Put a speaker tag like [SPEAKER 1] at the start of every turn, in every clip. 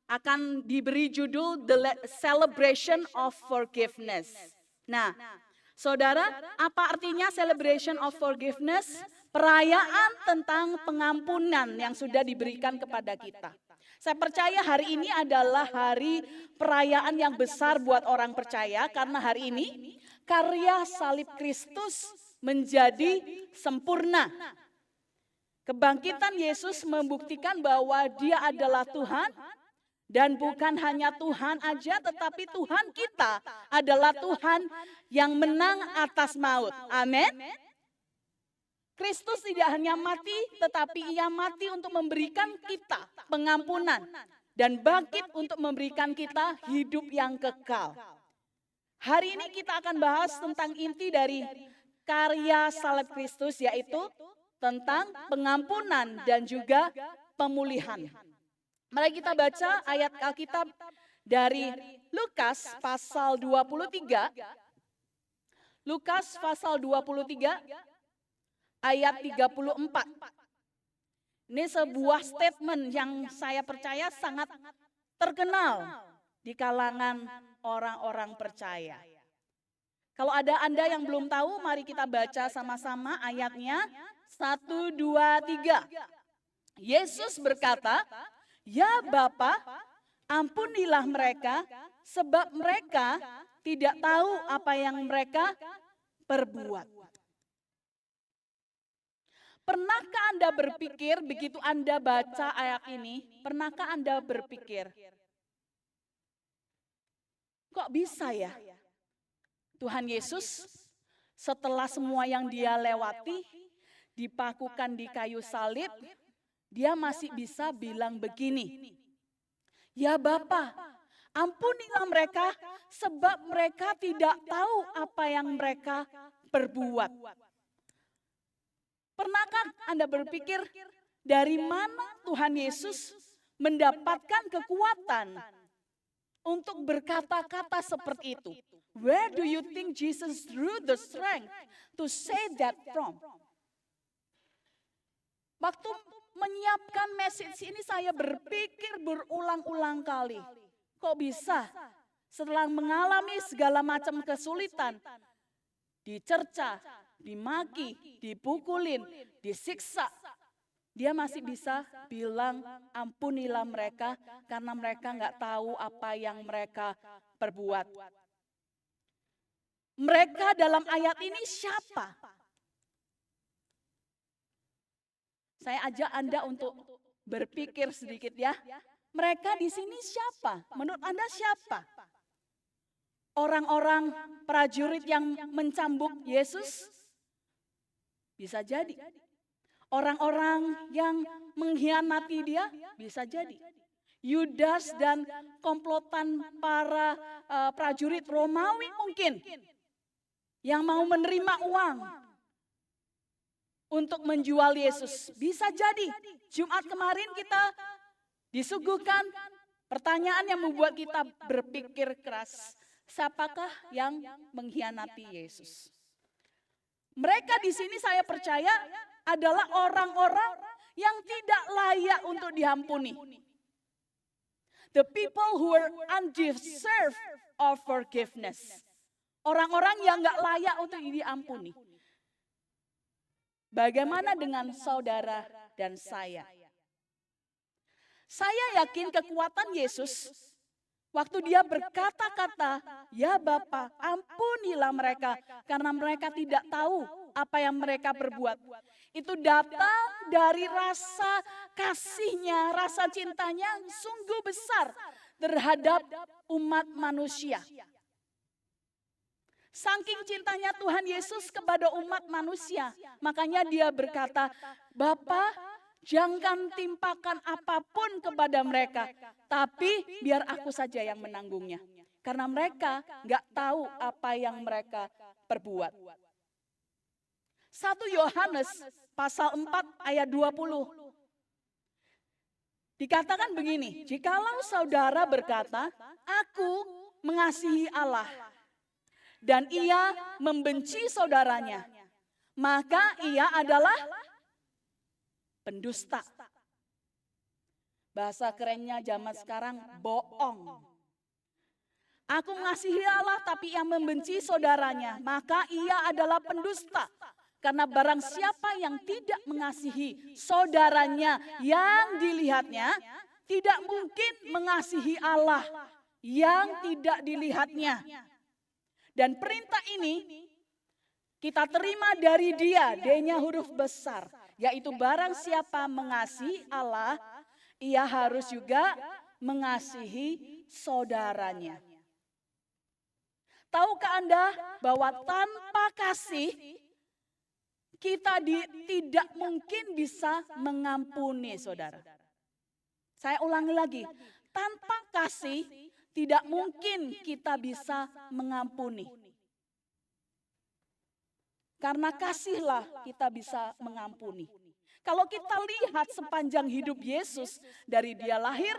[SPEAKER 1] akan diberi judul The Celebration of Forgiveness. Nah, saudara, apa artinya Celebration of Forgiveness? Perayaan tentang pengampunan yang sudah diberikan kepada kita. Saya percaya hari ini adalah hari perayaan yang besar buat orang percaya, karena hari ini karya salib Kristus menjadi sempurna. Kebangkitan Yesus membuktikan bahwa Dia adalah Tuhan, dan bukan hanya Tuhan aja, tetapi Tuhan kita adalah Tuhan yang menang atas maut. Amin. Kristus tidak hanya mati, tetapi Ia mati untuk memberikan kita pengampunan dan bangkit untuk memberikan kita hidup yang kekal. Hari ini kita akan bahas tentang inti dari karya salib Kristus, yaitu tentang pengampunan dan juga pemulihan. Mari kita baca ayat Alkitab dari Lukas pasal 23. Lukas pasal 23 ayat 34. Ini sebuah statement yang saya percaya sangat terkenal di kalangan orang-orang percaya. Kalau ada Anda yang belum tahu, mari kita baca sama-sama ayatnya. 1, 2, 3. Yesus berkata, "Ya Bapa, ampunilah mereka, sebab mereka tidak tahu apa yang mereka perbuat." Pernahkah Anda berpikir, begitu Anda baca ayat ini, pernahkah Anda berpikir, kok bisa ya Tuhan Yesus setelah semua yang Dia lewati, dipakukan di kayu salib, Dia masih bisa bilang begini, "Ya Bapa, ampunilah mereka, sebab mereka tidak tahu apa yang mereka perbuat." Pernahkah Anda berpikir dari mana Tuhan Yesus mendapatkan kekuatan untuk berkata-kata seperti itu? Where do you think Jesus drew the strength to say that from? Waktu menyiapkan message ini saya berpikir berulang-ulang kali. Kok bisa setelah mengalami segala macam kesulitan, dicerca, dimaki, dipukulin, disiksa, Dia masih bisa bilang ampunilah mereka karena mereka nggak tahu apa yang mereka perbuat. Mereka dalam ayat ini siapa? Saya ajak Anda untuk berpikir sedikit ya. Mereka di sini siapa? Menurut Anda siapa? Orang-orang prajurit yang mencambuk Yesus? Bisa jadi. Orang-orang yang mengkhianati Dia? Bisa jadi. Yudas dan komplotan para prajurit Romawi mungkin. Yang mau menerima uang untuk menjual Yesus. Bisa jadi. Jumat kemarin kita disuguhkan pertanyaan yang membuat kita berpikir keras. Siapakah yang mengkhianati Yesus? Mereka di sini saya percaya adalah orang-orang yang tidak layak untuk diampuni. The people who are undeserved of forgiveness. Orang-orang yang gak layak untuk diampuni. Bagaimana dengan saudara dan saya? Saya yakin kekuatan Yesus waktu Dia berkata-kata, "Ya Bapa, ampunilah mereka karena mereka tidak tahu apa yang mereka perbuat." Itu datang dari rasa kasih-Nya, rasa cintanya sungguh besar terhadap umat manusia. Saking cintanya Tuhan Yesus kepada umat manusia, makanya Dia berkata, "Bapa, jangan timpakan apapun kepada mereka, tapi biar aku saja yang menanggungnya." Karena mereka nggak tahu apa yang mereka perbuat. 1 Yohanes pasal 4 ayat 20. Dikatakan begini, "Jikalau saudara berkata, 'Aku mengasihi Allah,' dan ia membenci saudaranya, maka ia adalah pendusta." Bahasa kerennya zaman sekarang, bohong. Aku mengasihi Allah tapi yang membenci saudaranya, maka ia adalah pendusta. Karena barang siapa yang tidak mengasihi saudaranya yang dilihatnya, tidak mungkin mengasihi Allah yang tidak dilihatnya. Dan perintah ini kita terima dari Dia, D-nya huruf besar, yaitu barang siapa mengasihi Allah, ia harus juga mengasihi saudaranya. Tahukah Anda bahwa tanpa kasih kita tidak mungkin bisa mengampuni, saudara. Saya ulangi lagi, tanpa kasih tidak mungkin kita bisa mengampuni. Karena kasihlah kita bisa mengampuni. Kalau kita lihat sepanjang hidup Yesus, dari Dia lahir,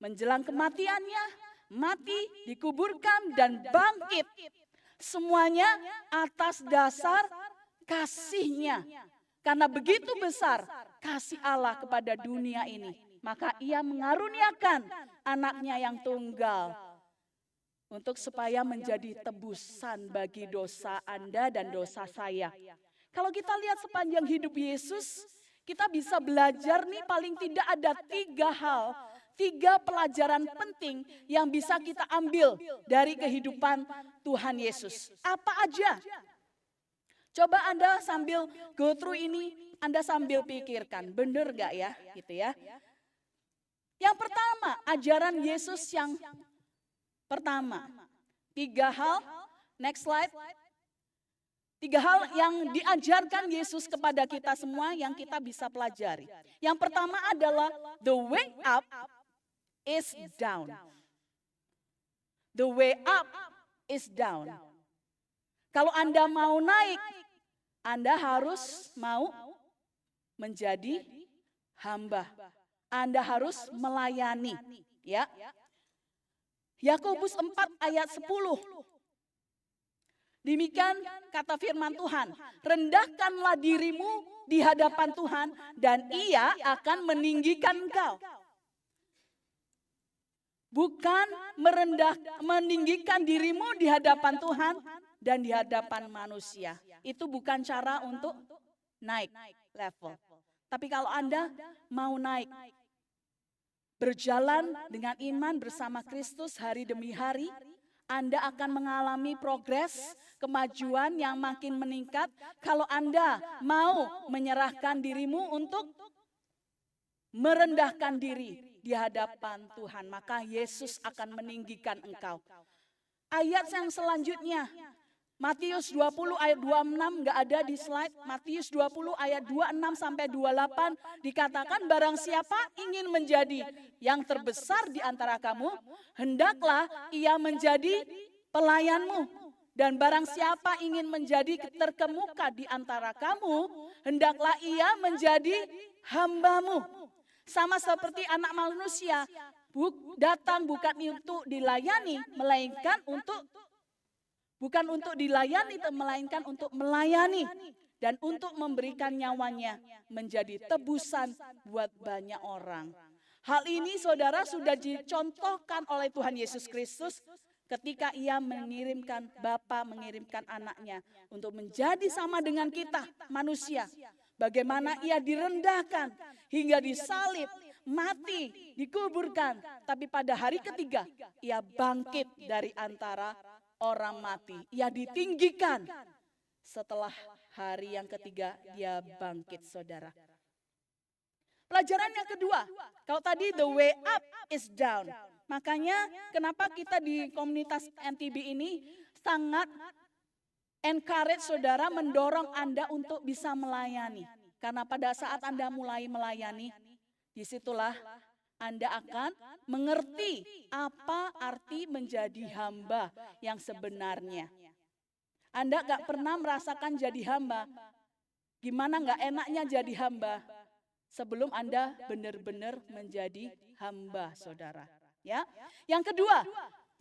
[SPEAKER 1] menjelang kematiannya, mati, dikuburkan, dan bangkit. Semuanya atas dasar kasih-Nya. Karena begitu besar kasih Allah kepada dunia ini, maka Ia mengaruniakan anaknya yang tunggal untuk supaya menjadi tebusan bagi dosa Anda dan dosa saya. Kalau kita lihat sepanjang hidup Yesus, kita bisa belajar nih paling tidak ada 3 hal, 3 pelajaran penting yang bisa kita ambil dari kehidupan Tuhan Yesus. Apa aja? Coba Anda sambil go through ini, Anda sambil pikirkan, benar gak ya? Gitu ya. Yang pertama, ajaran Yesus yang pertama. 3 hal, next slide. 3 hal yang diajarkan Yesus kepada kita semua yang kita bisa pelajari. Yang pertama adalah the way up is down. The way up is down. Kalau Anda mau naik, Anda harus mau menjadi hamba. Anda harus melayani, ya. Yakobus 4 ayat 10. Demikian kata firman Tuhan, rendahkanlah dirimu di hadapan Tuhan dan Ia akan meninggikan engkau. Bukan meninggikan dirimu di hadapan Tuhan dan di hadapan manusia. Itu bukan cara untuk naik level. Tapi kalau Anda mau naik, berjalan dengan iman bersama Kristus hari demi hari, Anda akan mengalami progres, kemajuan yang makin meningkat kalau Anda mau menyerahkan dirimu untuk merendahkan diri di hadapan Tuhan. Maka Yesus akan meninggikan engkau. Ayat yang selanjutnya, Matius 20 ayat 26 enggak ada di slide. Matius 20 ayat 26 sampai 28 dikatakan barang siapa ingin menjadi yang terbesar di antara kamu, hendaklah ia menjadi pelayanmu. Dan barang siapa ingin menjadi terkemuka di antara kamu, hendaklah ia menjadi hambamu. Sama seperti anak manusia, datang bukan untuk dilayani, melainkan untuk melainkan untuk melayani dan untuk memberikan nyawanya menjadi tebusan buat banyak orang. Hal ini saudara sudah dicontohkan oleh Tuhan Yesus Kristus ketika Ia mengirimkan anaknya untuk menjadi sama dengan kita manusia. Bagaimana Ia direndahkan hingga disalib, mati, dikuburkan. Tapi pada hari ketiga Ia bangkit dari antara orang mati. Ia ditinggikan. Setelah hari yang ketiga dia bangkit, saudara. Pelajaran yang kedua, kalau tadi the way up is down. Makanya kenapa kita di komunitas NTB ini sangat encourage saudara, mendorong Anda untuk bisa melayani. Karena pada saat Anda mulai melayani, disitulah Anda akan mengerti apa arti menjadi hamba yang sebenarnya. Anda gak pernah merasakan jadi hamba. Gimana gak enaknya jadi hamba sebelum Anda benar-benar menjadi hamba, saudara. Ya. Yang kedua,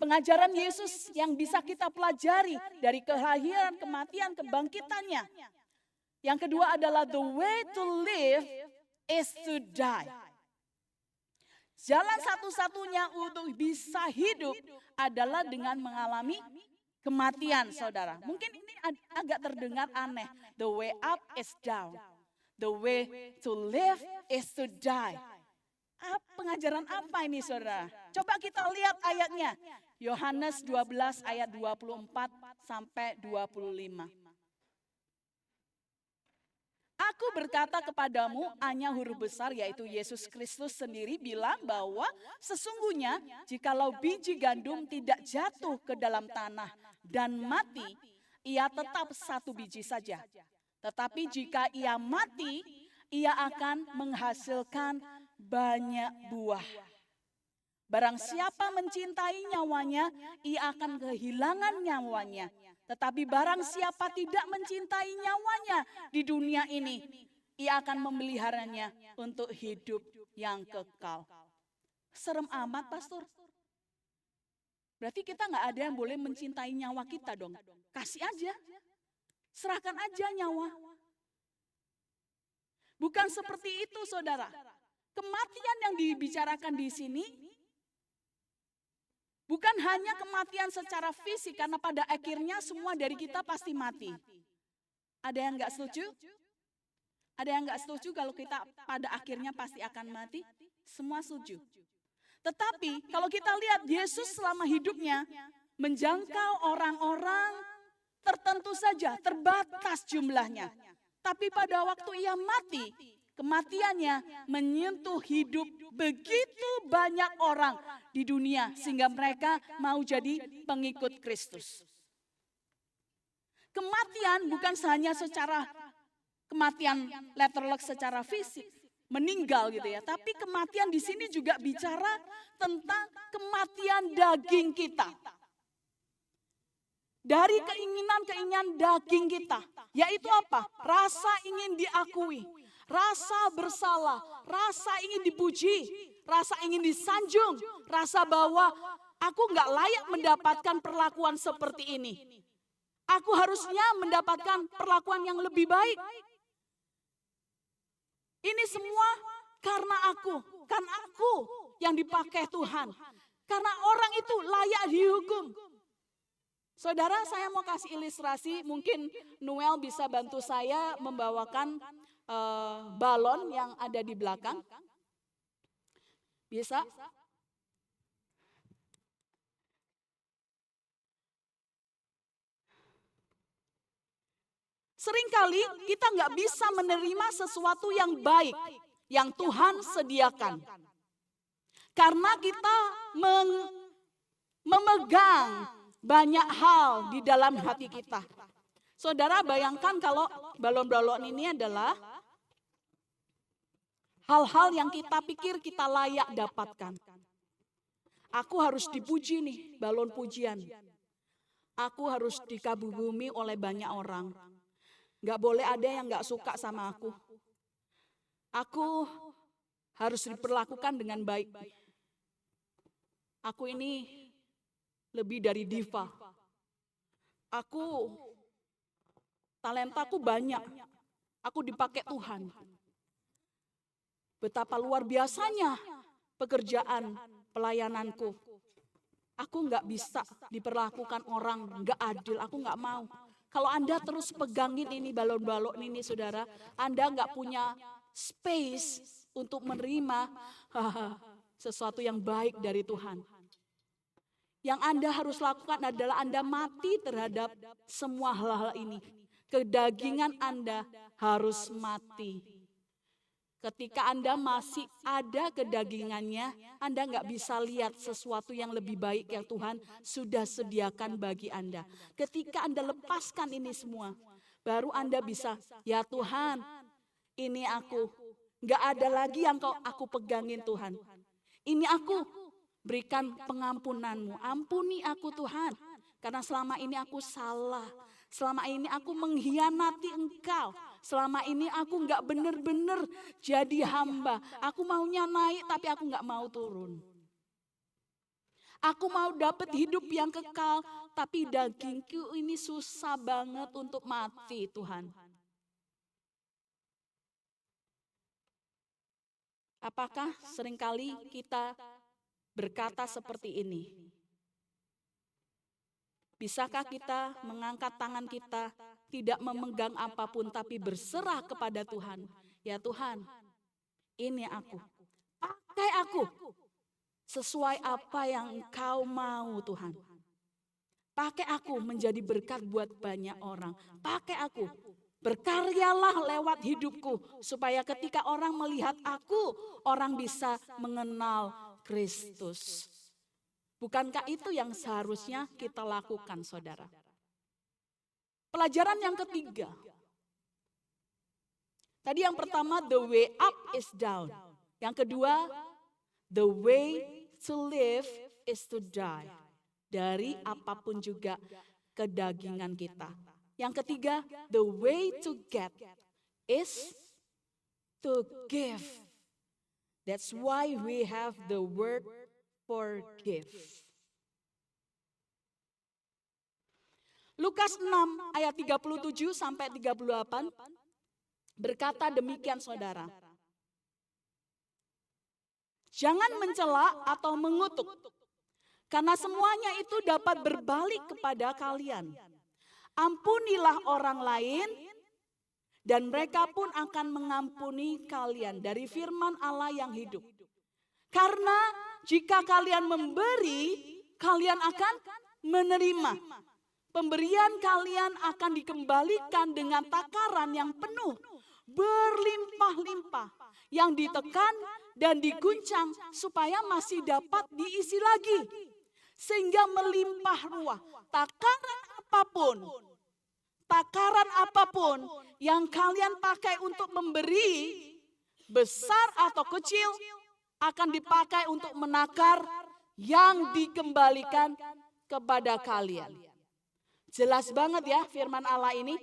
[SPEAKER 1] pengajaran Yesus yang bisa kita pelajari dari kelahiran, kematian, kebangkitannya. Yang kedua adalah the way to live is to die. Jalan satu-satunya untuk bisa hidup adalah dengan mengalami kematian, saudara. Mungkin ini agak terdengar aneh. The way up is down. The way to live is to die. Pengajaran apa ini, saudara? Coba kita lihat ayatnya. Yohanes 12 ayat 24 sampai 25. Aku berkata kepadamu, hanya huruf besar yaitu Yesus Kristus sendiri bilang bahwa sesungguhnya jikalau biji gandum tidak jatuh ke dalam tanah dan mati, ia tetap satu biji saja. Tetapi jika ia mati, ia akan menghasilkan banyak buah. Barang siapa mencintai nyawanya, ia akan kehilangan nyawanya. Tetapi barang siapa tidak mencintai nyawanya di dunia ini, ia akan memeliharanya untuk hidup yang kekal. Serem amat, pastor. Berarti kita nggak ada yang boleh mencintai nyawa kita dong. Kasih aja. Serahkan aja nyawa. Bukan seperti itu, saudara. Kematian yang dibicarakan di sini bukan hanya kematian secara fisik, karena pada akhirnya semua dari kita pasti mati. Ada yang nggak setuju? Ada yang nggak setuju kalau kita pada akhirnya pasti akan mati? Semua setuju. Tetapi kalau kita lihat Yesus selama hidupnya menjangkau orang-orang tertentu saja, terbatas jumlahnya. Tapi pada waktu ia mati, kematiannya menyentuh hidup begitu banyak orang di dunia sehingga mereka mau jadi pengikut Kristus. Kematian bukan hanya secara kematian letterlek secara fisik, meninggal gitu ya, tapi kematian di sini juga bicara tentang kematian daging kita. Dari keinginan-keinginan daging kita, yaitu apa? Rasa ingin diakui, rasa bersalah, rasa ingin dipuji, rasa ingin disanjung, rasa bahwa aku nggak layak mendapatkan perlakuan seperti ini. Aku harusnya mendapatkan perlakuan yang lebih baik. Ini semua karena aku yang dipakai Tuhan. Karena orang itu layak dihukum. Saudara, saya mau kasih ilustrasi, mungkin Noel bisa bantu saya membawakan balon yang ada di belakang. Bisa? Seringkali kita nggak bisa menerima sesuatu yang baik yang Tuhan sediakan. Karena kita memegang banyak hal di dalam hati kita. Saudara, bayangkan kalau balon-balon ini adalah hal-hal yang kita pikir kita layak dapatkan. Aku harus dipuji nih, balon pujian. Aku harus dikagumi oleh banyak orang. Gak boleh ada yang gak suka sama aku. Aku harus diperlakukan dengan baik. Aku ini lebih dari diva. Talentaku banyak. Aku dipakai Tuhan. Betapa luar biasanya pekerjaan pelayananku. Aku nggak bisa diperlakukan orang nggak adil. Aku nggak mau. Kalau Anda terus pegangin ini balon-balon ini, saudara, Anda nggak punya space untuk menerima sesuatu yang baik dari Tuhan. Yang Anda harus lakukan adalah Anda mati terhadap semua hal-hal ini. Kedagingan Anda harus mati. Ketika Anda masih ada kedagingannya, Anda nggak bisa lihat sesuatu yang lebih baik yang Tuhan sudah sediakan bagi Anda. Ketika Anda lepaskan ini semua, baru Anda bisa, ya Tuhan, ini aku. Nggak ada lagi yang aku pegangin Tuhan. Ini aku. Berikan pengampunan-Mu. Ampuni aku Tuhan. Karena selama ini aku salah. Selama ini aku mengkhianati Engkau. Selama ini aku gak benar-benar jadi hamba. Aku maunya naik tapi aku gak mau turun. Aku mau dapat hidup yang kekal. Tapi dagingku ini susah banget untuk mati Tuhan. Apakah seringkali kita berkata seperti ini? Bisakah kita mengangkat tangan kita, tidak memegang apapun tapi berserah kepada Tuhan? Ya Tuhan, ini aku. Pakai aku sesuai apa yang Engkau mau Tuhan. Pakai aku menjadi berkat buat banyak orang. Pakai aku. Berkaryalah lewat hidupku supaya ketika orang melihat aku, orang bisa mengenal Kristus. Bukankah itu yang seharusnya kita lakukan, saudara? Pelajaran yang ketiga. Tadi yang pertama, the way up is down. Yang kedua, the way to live is to die. Dari apapun juga kedagingan kita. Yang ketiga, the way to get is to give. That's why we have the word forgive. Lukas 6 ayat 37 sampai 38 berkata demikian, saudara. Jangan mencela atau mengutuk, karena semuanya itu dapat berbalik kepada kalian. Ampunilah orang lain, dan mereka pun akan mengampuni kalian, dari firman Allah yang hidup. Karena jika kalian memberi, kalian akan menerima. Pemberian kalian akan dikembalikan dengan takaran yang penuh, berlimpah-limpah, yang ditekan dan diguncang supaya masih dapat diisi lagi. Sehingga melimpah ruah. Takaran apapun yang kalian pakai untuk memberi, besar atau kecil, akan dipakai untuk menakar yang dikembalikan kepada kalian. Jelas banget ya firman Allah ini.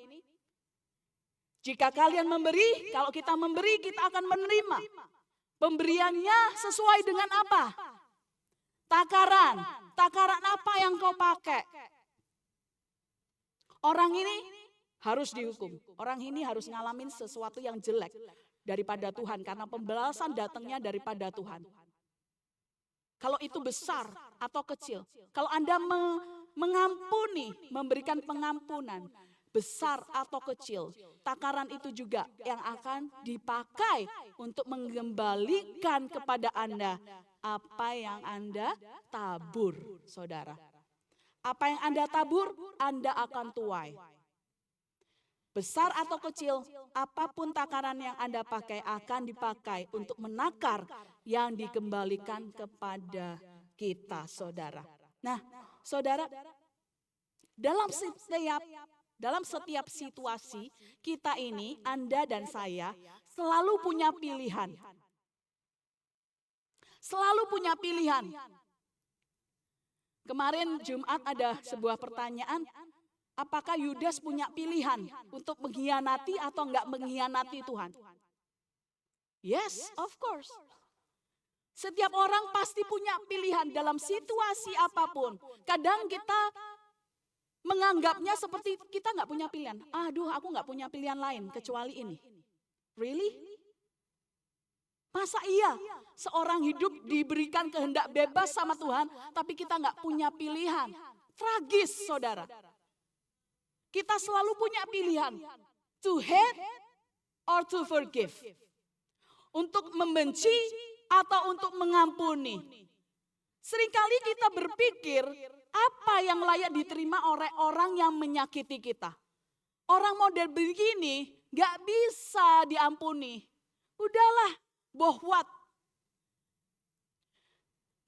[SPEAKER 1] Jika kalian memberi, kalau kita memberi kita akan menerima. Pemberiannya sesuai dengan apa? Takaran apa yang kau pakai? Orang ini harus dihukum. Orang ini harus ngalamin sesuatu yang jelek daripada Tuhan. Karena pembalasan datangnya daripada Tuhan. Kalau itu besar atau kecil. Kalau Anda mengampuni, memberikan pengampunan, besar atau kecil, takaran itu juga yang akan dipakai untuk mengembalikan kepada Anda apa yang Anda tabur, saudara. Apa yang Anda tabur, Anda akan tuai. Besar atau kecil, apapun takaran yang Anda pakai akan dipakai untuk menakar yang dikembalikan kepada kita, saudara. Nah, saudara, dalam setiap situasi kita ini, Anda dan saya selalu punya pilihan. Selalu punya pilihan. Kemarin Jumat ada sebuah pertanyaan, apakah Yudas punya pilihan untuk mengkhianati atau enggak mengkhianati Tuhan? Yes, of course. Setiap orang pasti punya pilihan dalam situasi apapun. Kadang kita menganggapnya seperti kita enggak punya pilihan. Aduh, aku enggak punya pilihan lain kecuali ini. Really? Masa iya seorang hidup diberikan kehendak bebas sama Tuhan, tapi kita nggak punya pilihan? Tragis, saudara. Kita selalu punya pilihan, to hate or to forgive. Untuk membenci atau untuk mengampuni. Seringkali kita berpikir, apa yang layak diterima oleh orang yang menyakiti kita? Orang model begini nggak bisa diampuni. Udahlah. Bohwat,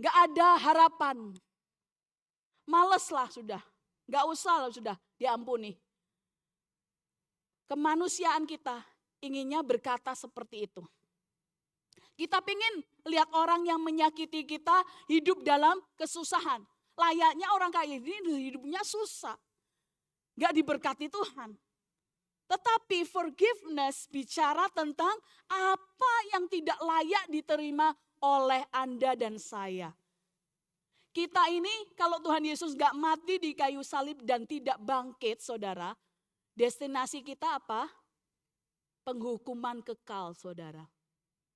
[SPEAKER 1] gak ada harapan, males lah sudah, gak usah lah sudah diampuni. Kemanusiaan kita inginnya berkata seperti itu. Kita pingin lihat orang yang menyakiti kita hidup dalam kesusahan. Layaknya orang kayak gini hidupnya susah, gak diberkati Tuhan. Tetapi forgiveness bicara tentang apa yang tidak layak diterima oleh Anda dan saya. Kita ini kalau Tuhan Yesus gak mati di kayu salib dan tidak bangkit, saudara, destinasi kita apa? Penghukuman kekal, saudara.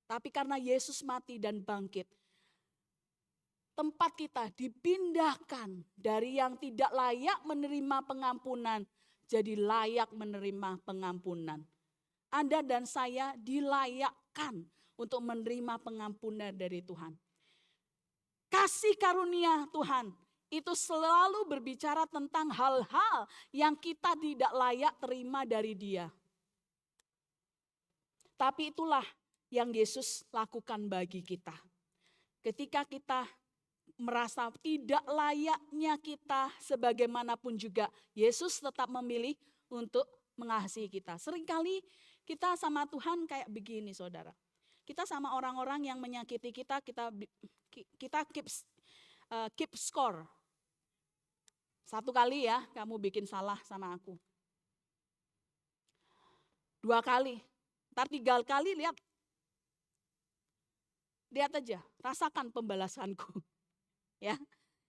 [SPEAKER 1] Tapi karena Yesus mati dan bangkit, tempat kita dipindahkan dari yang tidak layak menerima pengampunan jadi layak menerima pengampunan. Anda dan saya dilayakkan untuk menerima pengampunan dari Tuhan. Kasih karunia Tuhan itu selalu berbicara tentang hal-hal yang kita tidak layak terima dari Dia. Tapi itulah yang Yesus lakukan bagi kita. Ketika kita merasa tidak layaknya kita, sebagaimanapun juga Yesus tetap memilih untuk mengasihi kita. Seringkali kita sama Tuhan kayak begini, saudara. Kita sama orang-orang yang menyakiti kita, kita keep score. Satu kali ya kamu bikin salah sama aku. 2 kali, ntar 3 kali lihat aja, rasakan pembalasanku. Ya,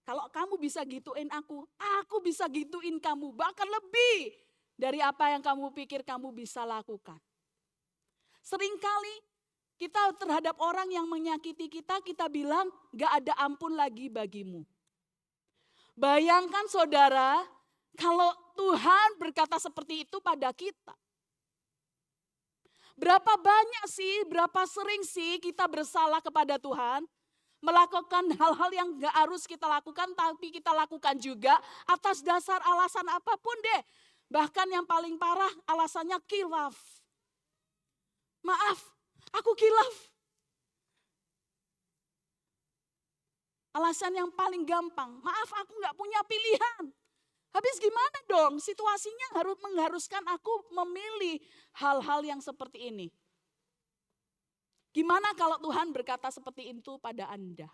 [SPEAKER 1] kalau kamu bisa gituin aku bisa gituin kamu, bahkan lebih dari apa yang kamu pikir kamu bisa lakukan. Seringkali kita terhadap orang yang menyakiti kita, kita bilang gak ada ampun lagi bagimu. Bayangkan saudara, kalau Tuhan berkata seperti itu pada kita. Berapa banyak sih, berapa sering sih kita bersalah kepada Tuhan, melakukan hal-hal yang gak harus kita lakukan, tapi kita lakukan juga atas dasar alasan apapun deh. Bahkan yang paling parah alasannya khilaf. Maaf, aku khilaf. Alasan yang paling gampang, maaf aku gak punya pilihan. Habis gimana dong, situasinya mengharuskan aku memilih hal-hal yang seperti ini. Gimana kalau Tuhan berkata seperti itu pada Anda?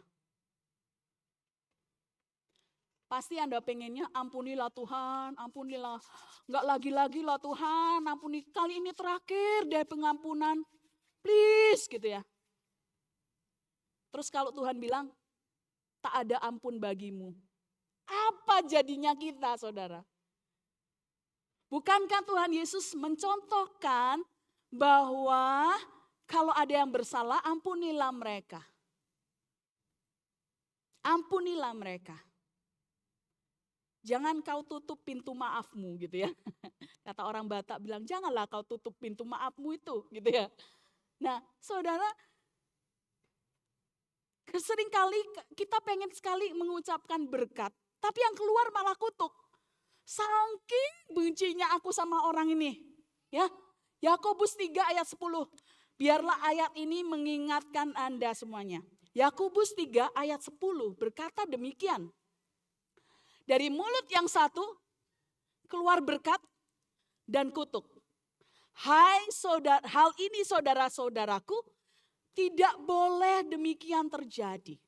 [SPEAKER 1] Pasti Anda pengennya ampunilah Tuhan, ampunilah. Enggak lagi-lagi lah Tuhan, ampuni kali ini terakhir deh pengampunan. Please gitu ya. Terus kalau Tuhan bilang, tak ada ampun bagimu. Apa jadinya kita saudara? Bukankah Tuhan Yesus mencontohkan bahwa kalau ada yang bersalah, ampunilah mereka. Ampunilah mereka. Jangan kau tutup pintu maafmu gitu ya. Kata orang Batak bilang, janganlah kau tutup pintu maafmu itu gitu ya. Nah saudara, seringkali kita pengen sekali mengucapkan berkat, tapi yang keluar malah kutuk. Saking bencinya aku sama orang ini. Ya, Yakobus 3 ayat 10. Biarlah ayat ini mengingatkan Anda semuanya. Yakobus 3 ayat 10 berkata demikian. Dari mulut yang satu keluar berkat dan kutuk. Hal ini saudara-saudaraku, tidak boleh demikian terjadi.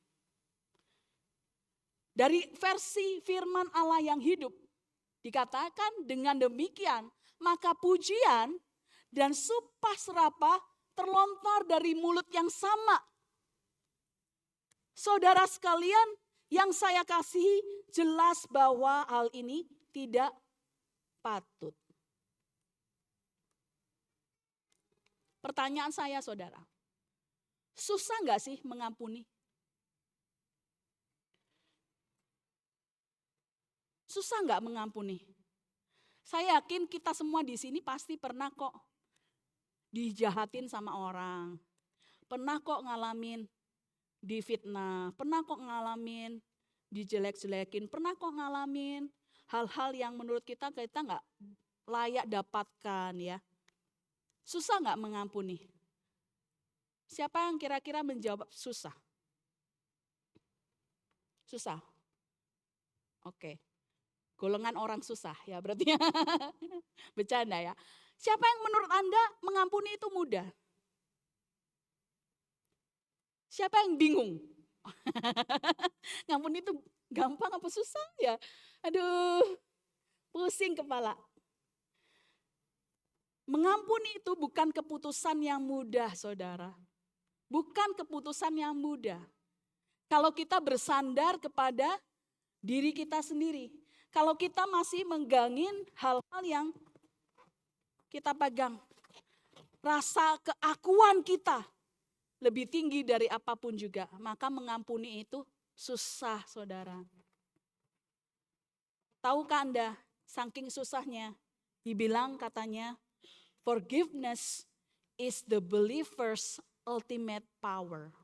[SPEAKER 1] Dari versi firman Allah yang hidup dikatakan dengan demikian, maka pujian dan sumpah serapah terlontar dari mulut yang sama. Saudara sekalian yang saya kasihi, jelas bahwa hal ini tidak patut. Pertanyaan saya saudara, susah gak sih mengampuni? Susah gak mengampuni? Saya yakin kita semua di sini pasti pernah kok dijahatin sama orang. Pernah kok ngalamin difitnah, pernah kok ngalamin dijelek-jelekin, pernah kok ngalamin hal-hal yang menurut kita gak layak dapatkan ya. Susah gak mengampuni? Siapa yang kira-kira menjawab susah? Susah? Oke. Golongan orang susah ya berarti ya. Bercanda ya. Siapa yang menurut Anda mengampuni itu mudah? Siapa yang bingung? Ngampuni itu gampang apa susah ya? Aduh, pusing kepala. Mengampuni itu bukan keputusan yang mudah saudara. Bukan keputusan yang mudah. Kalau kita bersandar kepada diri kita sendiri. Kalau kita masih menggangin hal-hal yang kita pegang. Rasa keakuan kita. lebih tinggi dari apapun juga. Maka mengampuni itu susah, saudara. Tahukah Anda, saking susahnya, dibilang katanya, forgiveness is the believer's ultimate power.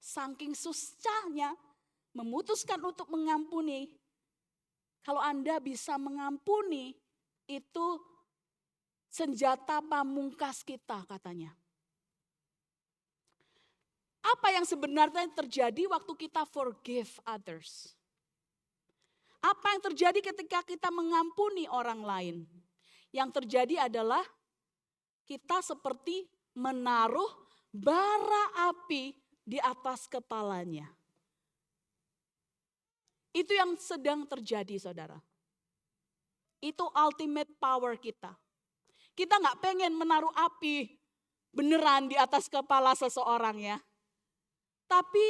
[SPEAKER 1] Saking susahnya memutuskan untuk mengampuni. Kalau Anda bisa mengampuni, itu senjata pamungkas kita katanya. Apa yang sebenarnya terjadi waktu kita forgive others? Apa yang terjadi ketika kita mengampuni orang lain? Yang terjadi adalah kita seperti menaruh bara api di atas kepalanya. Itu yang sedang terjadi, saudara. Itu ultimate power kita. Kita nggak pengen menaruh api beneran di atas kepala seseorang ya. Tapi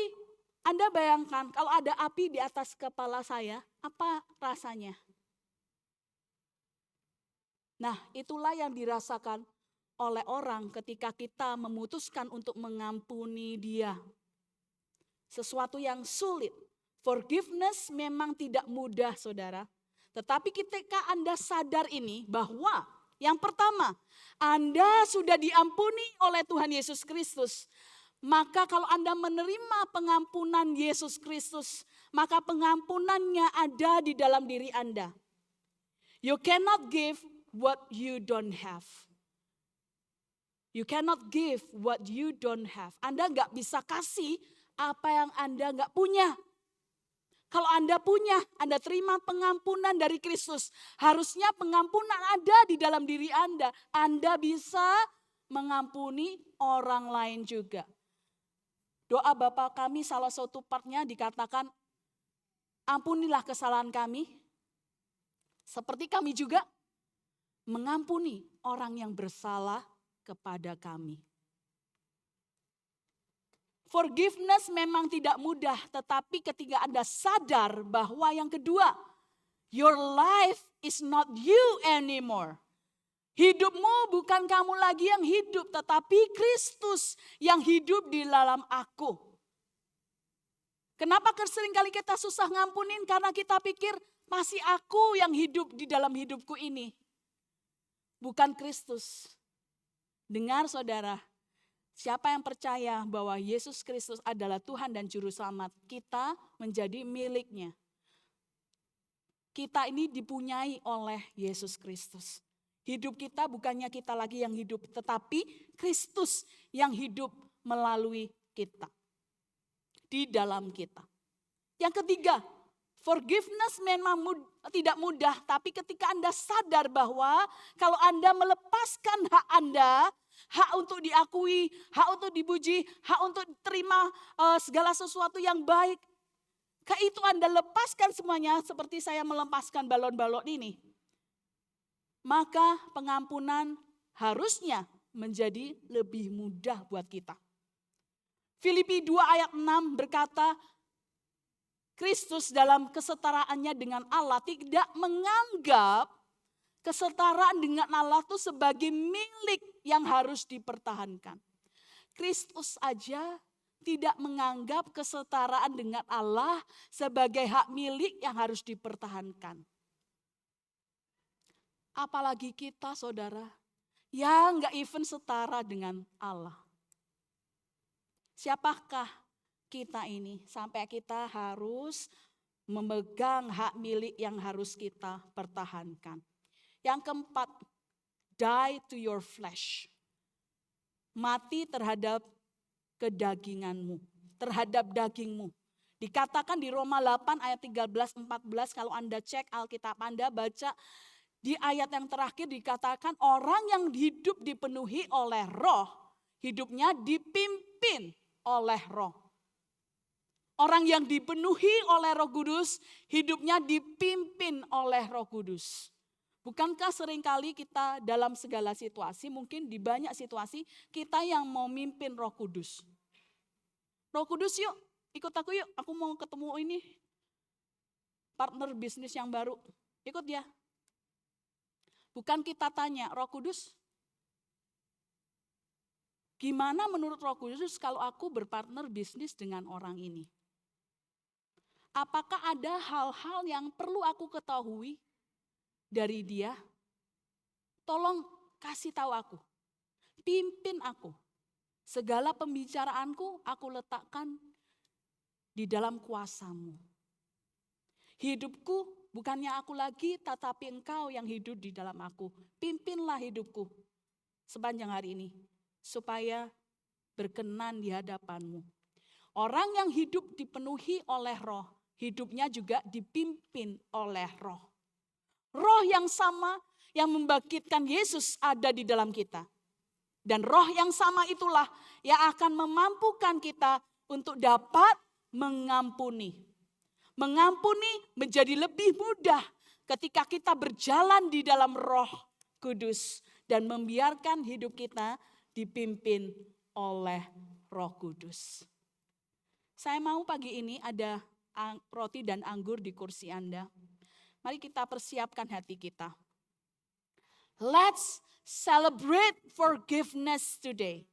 [SPEAKER 1] Anda bayangkan kalau ada api di atas kepala saya, apa rasanya? Nah, itulah yang dirasakan oleh orang ketika kita memutuskan untuk mengampuni dia. Sesuatu yang sulit. Forgiveness memang tidak mudah, saudara. Tetapi ketika Anda sadar ini bahwa yang pertama, Anda sudah diampuni oleh Tuhan Yesus Kristus. Maka kalau Anda menerima pengampunan Yesus Kristus, maka pengampunannya ada di dalam diri Anda. You cannot give what you don't have. You cannot give what you don't have. Anda nggak bisa kasih apa yang Anda nggak punya. Kalau Anda punya, Anda terima pengampunan dari Kristus. Harusnya pengampunan ada di dalam diri Anda. Anda bisa mengampuni orang lain juga. Doa Bapa kami salah satu partnya dikatakan, ampunilah kesalahan kami. Seperti kami juga mengampuni orang yang bersalah kepada kami. Forgiveness memang tidak mudah, tetapi ketika Anda sadar bahwa yang kedua, your life is not you anymore. Hidupmu bukan kamu lagi yang hidup, tetapi Kristus yang hidup di dalam aku. Kenapa seringkali kita susah ngampunin? Karena kita pikir masih aku yang hidup di dalam hidupku ini. Bukan Kristus. Dengar saudara, siapa yang percaya bahwa Yesus Kristus adalah Tuhan dan Juru Selamat, kita menjadi miliknya. Kita ini dipunyai oleh Yesus Kristus. Hidup kita bukannya kita lagi yang hidup, tetapi Kristus yang hidup melalui kita. Di dalam kita. Yang ketiga, forgiveness memang tidak mudah, tapi ketika Anda sadar bahwa kalau Anda melepaskan hak Anda, hak untuk diakui, hak untuk dipuji, hak untuk terima segala sesuatu yang baik, itu Anda lepaskan semuanya seperti saya melepaskan balon-balon ini. Maka pengampunan harusnya menjadi lebih mudah buat kita. Filipi 2 ayat 6 berkata, Kristus dalam kesetaraannya dengan Allah tidak menganggap kesetaraan dengan Allah itu sebagai milik yang harus dipertahankan. Kristus aja tidak menganggap kesetaraan dengan Allah sebagai hak milik yang harus dipertahankan. Apalagi kita saudara, yang gak even setara dengan Allah. Siapakah kita ini sampai kita harus memegang hak milik yang harus kita pertahankan. Yang keempat, die to your flesh. Mati terhadap kedaginganmu, terhadap dagingmu. Dikatakan di Roma 8 ayat 13-14, kalau Anda cek Alkitab Anda baca, di ayat yang terakhir dikatakan orang yang hidup dipenuhi oleh roh, hidupnya dipimpin oleh roh. Orang yang dipenuhi oleh Roh Kudus, hidupnya dipimpin oleh Roh Kudus. Bukankah seringkali kita dalam segala situasi, mungkin di banyak situasi, kita yang mau mimpin Roh Kudus. Roh Kudus yuk, ikut aku yuk, aku mau ketemu ini, partner bisnis yang baru, ikut dia. Bukan kita tanya, Roh Kudus, Gimana menurut Roh Kudus kalau aku berpartner bisnis dengan orang ini? Apakah ada hal-hal yang perlu aku ketahui dari dia? Tolong kasih tahu aku. Pimpin aku. Segala pembicaraanku aku letakkan di dalam kuasa-Mu. Hidupku bukannya aku lagi, tetapi Engkau yang hidup di dalam aku. Pimpinlah hidupku sepanjang hari ini, supaya berkenan di hadapan-Mu. Orang yang hidup dipenuhi oleh Roh, hidupnya juga dipimpin oleh Roh. Roh yang sama yang membangkitkan Yesus ada di dalam kita. Dan roh yang sama itulah yang akan memampukan kita untuk dapat mengampuni. Mengampuni menjadi lebih mudah ketika kita berjalan di dalam Roh Kudus dan membiarkan hidup kita dipimpin oleh Roh Kudus. Saya mau pagi ini ada roti dan anggur di kursi Anda. Mari kita persiapkan hati kita. Let's celebrate forgiveness today.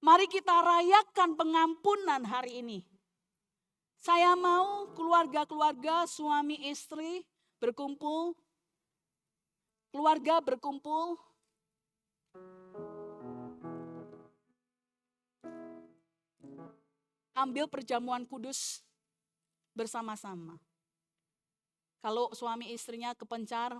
[SPEAKER 1] Mari kita rayakan pengampunan hari ini. Saya mau keluarga-keluarga, suami istri berkumpul. Keluarga berkumpul. Ambil perjamuan kudus bersama-sama. Kalau suami istrinya kepencar,